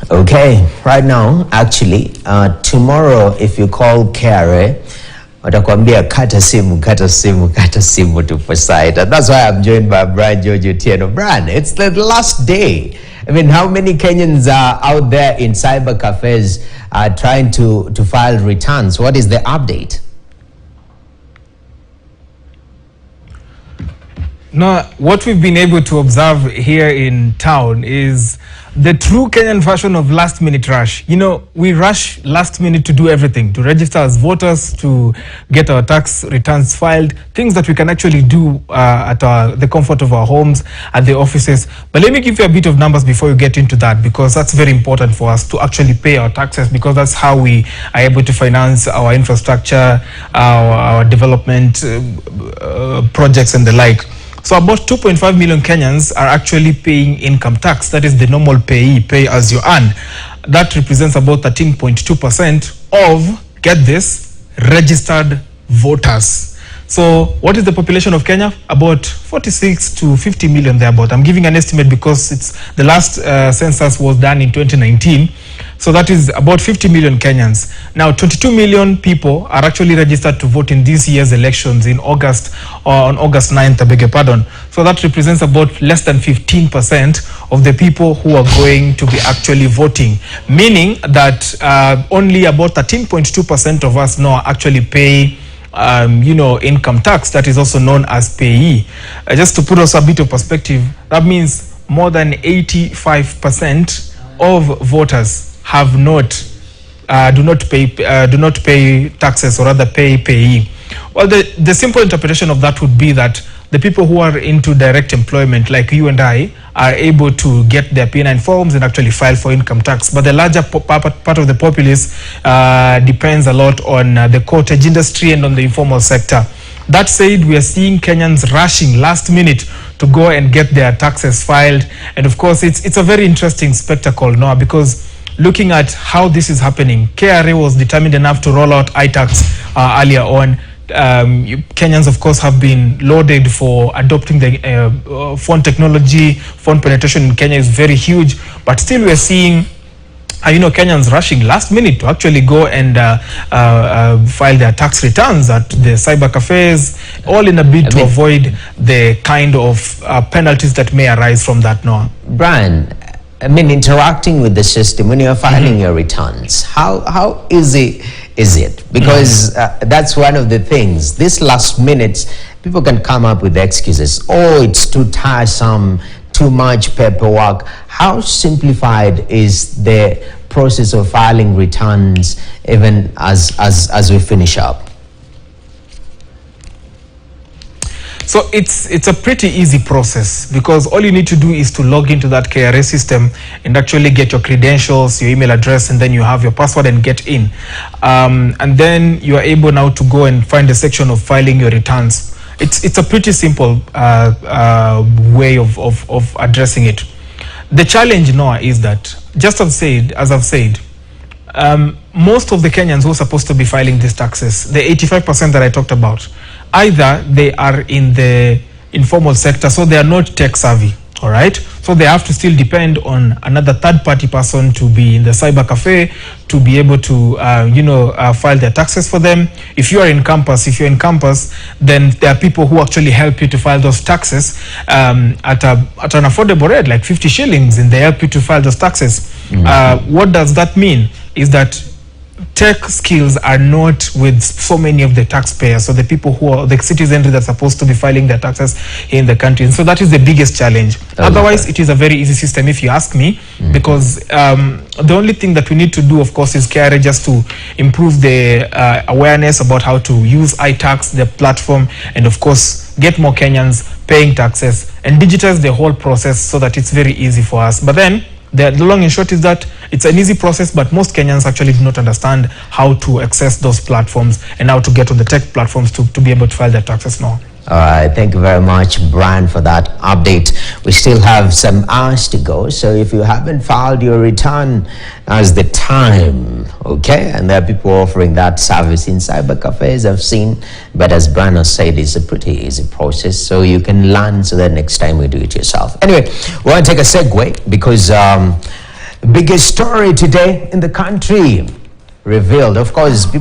Okay, right now, actually, tomorrow, if you call KRA, watakwambia kata simu to Poseid. And that's why I'm joined by Brian George Otieno. Brian, it's the last day. I mean, how many Kenyans are out there in cyber cafes trying to file returns? What is the update? Now, what we've been able to observe here in town is the true Kenyan version of last-minute rush. You know, we rush last minute to do everything, to register as voters, to get our tax returns filed, things that we can actually do at the comfort of our homes, at the offices. But let me give you a bit of numbers before you get into that, because that's very important for us to actually pay our taxes, because that's how we are able to finance our infrastructure, our development projects and the like. So about 2.5 million Kenyans are actually paying income tax. That is the normal pay as you earn. That represents about 13.2% of, get this, registered voters. So what is the population of Kenya? About 46 to 50 million thereabout. I'm giving an estimate because it's the last census was done in 2019. So that is about 50 million Kenyans. Now, 22 million people are actually registered to vote in this year's elections in August, or on August 9th, I beg your pardon. So that represents about less than 15% of the people who are going to be actually voting, meaning that only about 13.2% of us now actually pay income tax, that is also known as payee. Just to put us a bit of perspective, that means more than 85% of voters have do not pay taxes, or rather payee. Well, the simple interpretation of that would be that the people who are into direct employment, like you and I, are able to get their P9 forms and actually file for income tax. But the larger part of the populace depends a lot on the cottage industry and on the informal sector. That said, we are seeing Kenyans rushing last minute to go and get their taxes filed. And of course, it's a very interesting spectacle now, because looking at how this is happening, KRA was determined enough to roll out iTax earlier on. Kenyans, of course, have been lauded for adopting the phone technology. Phone penetration in Kenya is very huge, but still we are seeing Kenyans rushing last minute to actually go and file their tax returns at the cyber cafes, all in a bid to avoid the kind of penalties that may arise from that now. Brian, I mean, interacting with the system when you're filing your returns, how easy is it? Because that's one of the things. This last minute, people can come up with excuses. Oh, it's too tiresome, too much paperwork. How simplified is the process of filing returns, even as we finish up? So it's a pretty easy process, because all you need to do is to log into that KRA system and actually get your credentials, your email address, and then you have your password and get in. And then you are able now to go and find a section of filing your returns. It's a pretty simple way of addressing it. The challenge now is that, just as I've said, most of the Kenyans who are supposed to be filing these taxes, the 85% that I talked about, either they are in the informal sector, so they are not tech savvy, all right? So they have to still depend on another third-party person to be in the cyber cafe to be able to, file their taxes for them. If you're in campus, then there are people who actually help you to file those taxes at an affordable rate, like 50 shillings, and they help you to file those taxes. What does that mean? Is that tech skills are not with so many of the taxpayers, so the people who are the citizenry that's supposed to be filing their taxes in the country. And so that is the biggest challenge. Otherwise, it is a very easy system, if you ask me, because the only thing that we need to do, of course, is KRA just to improve the awareness about how to use iTax, the platform, and of course, get more Kenyans paying taxes and digitize the whole process so that it's very easy for us. But then, the long and short is that it's an easy process, but most Kenyans actually do not understand how to access those platforms and how to get on the tech platforms to be able to file their taxes now. All right, thank you very much, Brian, for that update. We still have some hours to go, so if you haven't filed your return, now's the time, okay? And there are people offering that service in cyber cafes, I've seen, but as Brian has said, it's a pretty easy process, so you can learn so that next time you do it yourself. Anyway, we want to take a segue because biggest story today in the country revealed. Of course, people